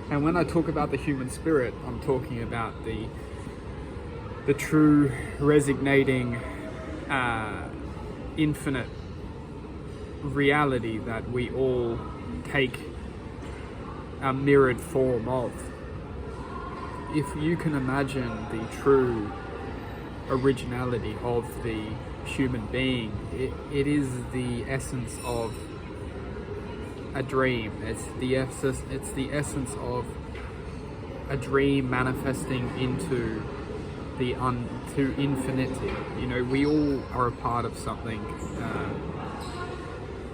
And when I talk about the human spirit, I'm talking about the true resignating, infinite reality that we all take a mirrored form of. If you can imagine the true originality of the human being, it is the essence of a dream. It's the essence of a dream manifesting into to infinity. You know, we all are a part of something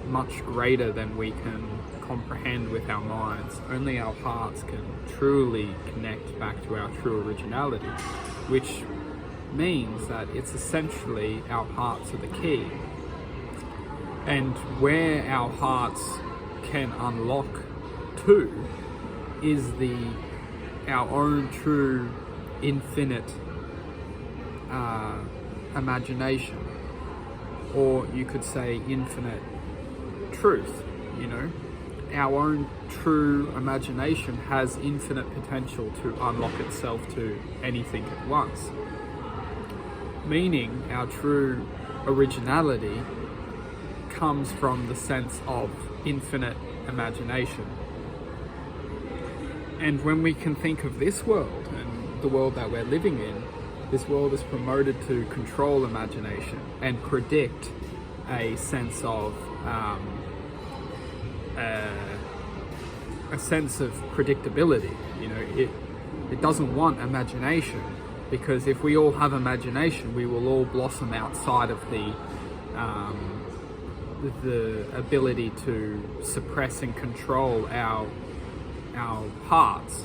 much greater than we can comprehend with our minds. Only our hearts can truly connect back to our true originality, which means that it's essentially our hearts are the key. And where our hearts can unlock to is our own true infinite imagination, or you could say infinite truth. You know, our own true imagination has infinite potential to unlock itself to anything at once, meaning our true originality comes from the sense of infinite imagination. And when we can think of this world and the world that we're living in, this world is promoted to control imagination and predict a sense of predictability. You know, it doesn't want imagination, because if we all have imagination, we will all blossom outside of the ability to suppress and control our hearts.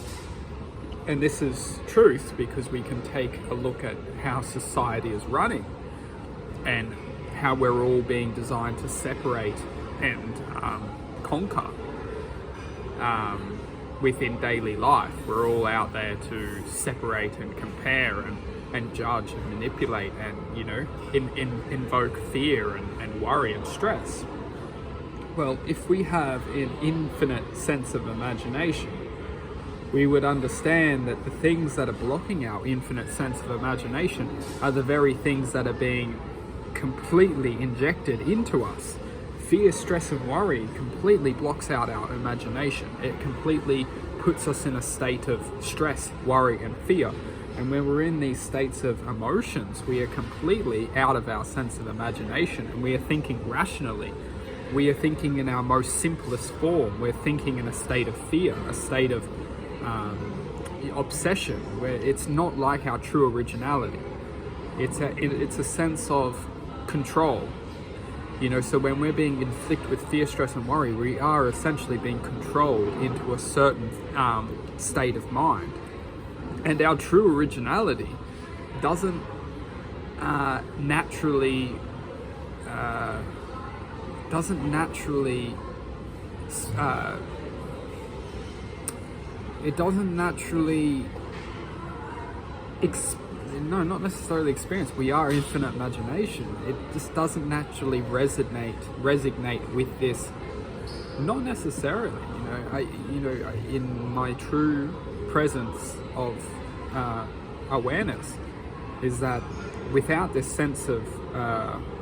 And this is truth, because we can take a look at how society is running and how we're all being designed to separate and conquer within daily life. We're all out there to separate and compare and judge and manipulate and, you know, invoke fear and worry and stress. Well, if we have an infinite sense of imagination, we would understand that the things that are blocking our infinite sense of imagination are the very things that are being completely injected into us. Fear, stress, and worry completely blocks out our imagination. It completely puts us in a state of stress, worry, and fear. And when we're in these states of emotions, we are completely out of our sense of imagination, and we are thinking rationally. We are thinking in our most simplest form. We're thinking in a state of fear, a state of obsession, where it's not like our true originality. It's a sense of control. You know, so when we're being inflicted with fear, stress, and worry, we are essentially being controlled into a certain state of mind. And our true originality doesn't naturally not necessarily experience. We are infinite imagination. It just doesn't naturally resonate with this. Not necessarily, in my true presence of awareness, is that without this sense of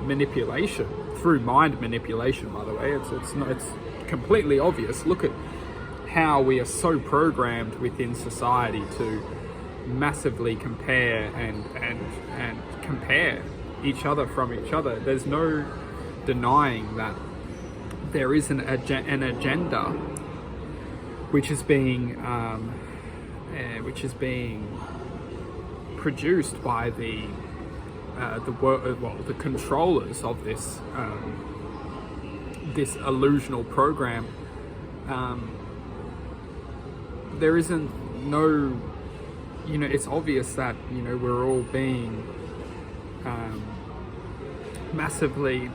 manipulation, through mind manipulation, by the way, it's completely obvious. Look at how we are so programmed within society to massively compare and compare each other from each other. There's no denying that there is an agenda which is being produced by the controllers of this this illusional program. There isn't no, it's obvious that, we're all being massively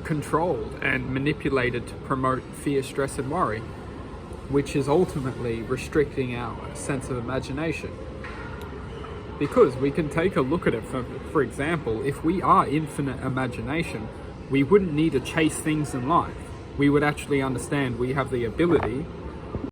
controlled and manipulated to promote fear, stress, and worry, which is ultimately restricting our sense of imagination. Because we can take a look at it, for example, if we are infinite imagination, we wouldn't need to chase things in life. We would actually understand we have the ability